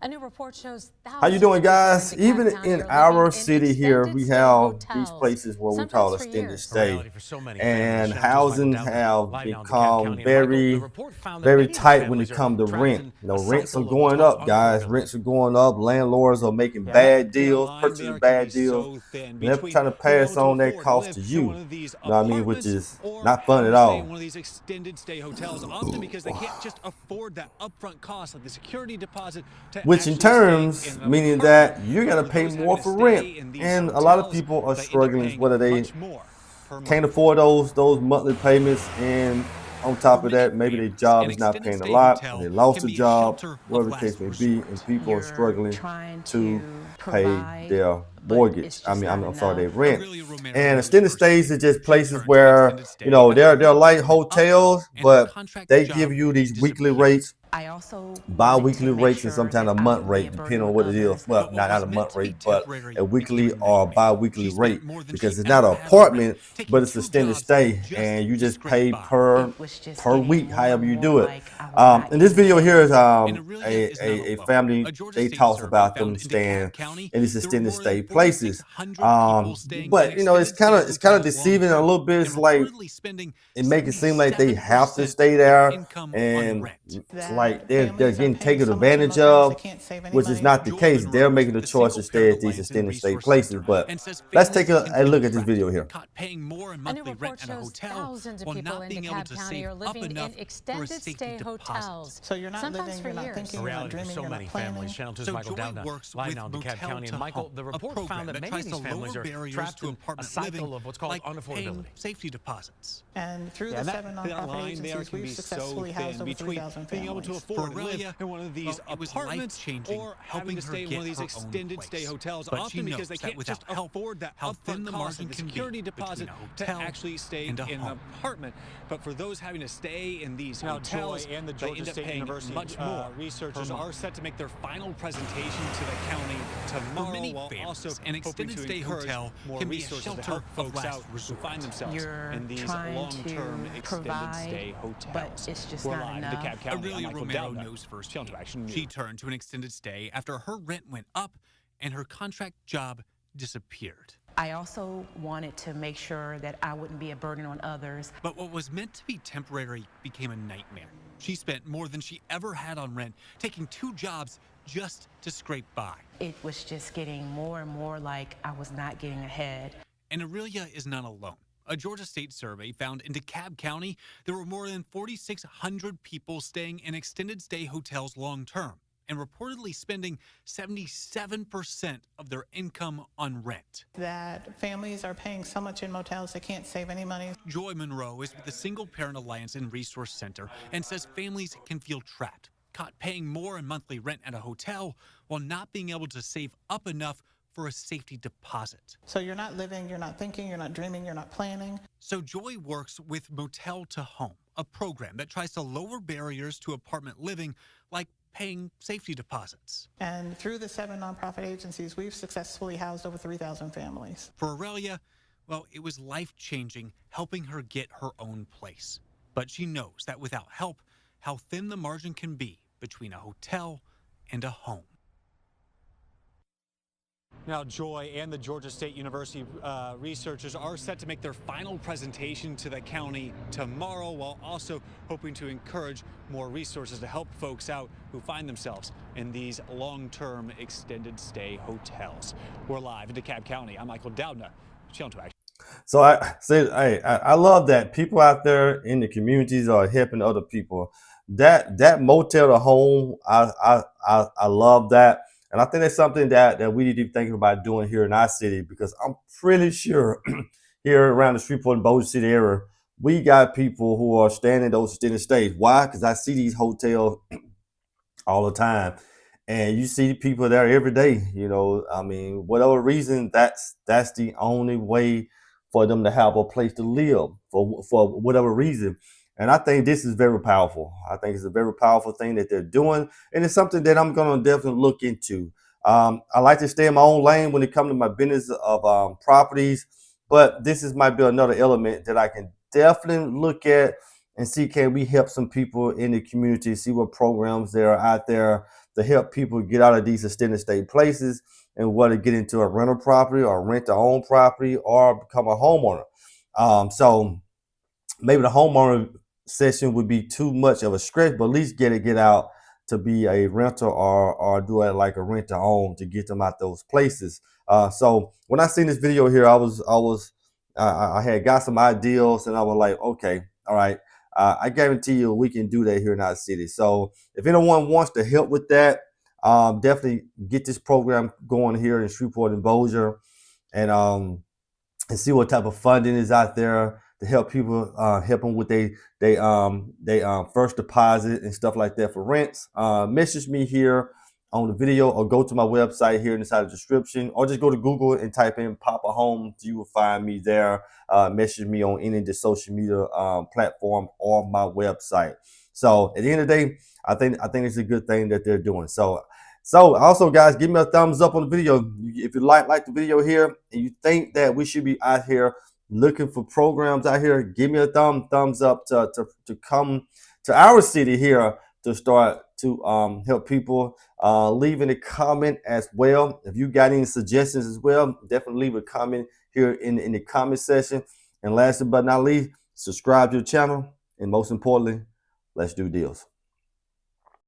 A new report shows How you thousands doing, of people in guys? DeKalb Even County in are living our in city here, extended we stay have these hotels, places where we sometimes call for extended years. A stay, reality for so many families. and Channel 2's Michael housing Dowdner, have live now in DeKalb become County. And Michael, the very, report found that very many of these tight when families it are comes to trapped rent. in You know, a rents are cycle of what's going called up, guys. unaffordability. Rents are going up. Landlords are making Yeah, bad that deals, line purchasing there can be bad deals, so thin and they're between trying to being pass able to on that afford to cost live to in you. one of these You know what I mean? Which apartments is or not fun having at to stay in all. one of these extended stay hotels, often because they can't just afford that upfront cost, like the security deposit, to Which in actually staying in terms, an meaning apartment. that you're But gonna for pay those having more to for rent. stay in these And a lot of hotels, people are they end up struggling, paying whether they much more per can't month. afford those monthly payments, and on For top of many that, maybe their families, job an is not extended paying a stay lot, or they hotel lost can a be a job, shelter of whatever the case last may be, and resort. people are You're struggling trying to to pay provide, their but mortgage. it's I just mean, not I'm sorry, their enough. rent. Aurelia Romero And knows extended stays are firsthand. just She places turned to an where, extended you stay know, after they're her like rent went up hotels, and her but contract they give job you these weekly disappeared. rates, I also wanted to bi-weekly make rates, and sure sometimes that a I month wouldn't be a rate, burden depending on on what it is. others. Well, But what not was a meant month to be rate, but temporary a became weekly a or nightmare. bi-weekly She spent rate, more than she because it's not ever an had on rent, apartment, taking but it's 2 extended jobs stay, just and you to just scrape pay by. It was just per getting week, more and however you more do it. like I was not And this getting video here ahead. is And Aurelia is not a alone. A family. Georgia They State talk survey about them found in staying DeKalb County in these there were extended more than stay places. 4,600 people staying in But you know, extended stay it's kind of hotels long deceiving a term little bit. and It's like reportedly spending it make it seem like they have to 77% stay of their there, income on and rent. it's That like they're families are getting paying taken so much in advantage motels they of, can't save any which is money. not the Joy case. They're Monroe is making the with the choice Single to stay Parent at these Alliance and extended stay Resource places. Center But and says let's take families can a feel look at this trapped, video here. caught paying more in A new monthly rent report at a shows hotel thousands of while people not in being able DeKalb to County save are up living enough in for a extended safety stay deposit. hotels, So you're not sometimes living, for you're not years. thinking, A you're not reality for dreaming, so you're not many planning. families. Channel 2's So Michael Joy Dowdner, works live with now in DeKalb Motel County. to And Michael, Home, the a report found program that that many of tries these to families lower are barriers trapped to in a apartment cycle living, of what's called like paying unaffordability. safety deposits. And through the Yeah, 7 that nonprofit line there agencies, can we've be so successfully housed thin over between 3,000 being able to families. afford to live in one of these Well, apartments or having to stay in one of these extended stay hotels, often because they can't just afford that upfront cost of the security deposit to actually stay in an apartment. But for those having to stay in these hotels, and the they Georgia end up State paying University much more. researchers are set to make their final presentation to the county tomorrow. For many while families, also an extended stay hotel more can be a resources to shelter help of folks last out who resort. find themselves You're in these trying long-term to extended provide, stay but hotels. it's just We're not live in enough. DeKalb County. I'm Aurelia Michael Romero Dowdner. knows Channel 2 firsthand. Action She News. turned to an extended stay after her rent went up and her contract job disappeared. I also wanted to make sure that I wouldn't be a burden on others. But what was meant to be temporary became a nightmare. She spent more than she ever had on rent, taking 2 jobs just to scrape by. It was just getting more and more like I was not getting ahead. And Aurelia is not alone. A Georgia State survey found in DeKalb County there were more than 4,600 people staying in extended stay hotels long term and reportedly spending 77% of their income on rent. That families are paying so much in motels they can't save any money. Joy Monroe is with the Single Parent Alliance and Resource Center and says families can feel trapped, caught paying more in monthly rent at a hotel while not being able to save up enough for a safety deposit. So you're not living, you're not thinking, you're not dreaming, you're not planning. So Joy works with Motel to Home, a program that tries to lower barriers to apartment living, like paying safety deposits. And through the 7 nonprofit agencies, we've successfully housed over 3,000 families. For Aurelia, well, it was life-changing, helping her get her own place. But she knows that without help, how thin the margin can be between a hotel and a home. Now, Joy and the Georgia State University researchers are set to make their final presentation to the county tomorrow, while also hoping to encourage more resources to help folks out who find themselves in these long-term extended stay hotels. We're live in DeKalb County. I'm Michael Dowdner, Channel 2 Action. So I love that people out there in the communities are helping other people. That motel to home, I love that. And I think that's something that we need to be thinking about doing here in our city, because I'm pretty sure here around the Shreveport and Bossier City area, we got people who are staying in those extended stays. Why? Because I see these hotels all the time, and you see people there every day. You know, I mean, whatever reason, that's the only way for them to have a place to live for whatever reason. And I think this is very powerful. I think it's a very powerful thing that they're doing. And it's something that I'm going to definitely look into. I like to stay in my own lane when it comes to my business of properties. But might be another element that I can definitely look at and see, can we help some people in the community, see what programs there are out there to help people get out of these extended stay places and whether get into a rental property or rent their own property or become a homeowner. So maybe the homeowner session would be too much of a stretch, but at least get out to be a renter or do it like a rent to own to get them out those places. So when I seen this video here, I had got some ideas and I was like, okay, all right. I guarantee you we can do that here in our city. So if anyone wants to help with that, definitely get this program going here in Shreveport and Bossier, and see what type of funding is out there to help people, help them with they first deposit and stuff like that for rents. Message me here on the video or go to my website here inside the description, or just go to Google and type in Poppa Homes. You will find me there. Message me on any of the social media platform or my website. So at the end of the day, I think it's a good thing that they're doing. So also, guys, give me a thumbs up on the video if you like the video here and you think that we should be out here looking for programs out here. Give me a thumbs up to come to our city here to start to help people. Leave in a comment as well. If you got any suggestions as well, definitely leave a comment here in the comment section. And last but not least, subscribe to the channel. And most importantly, let's do deals.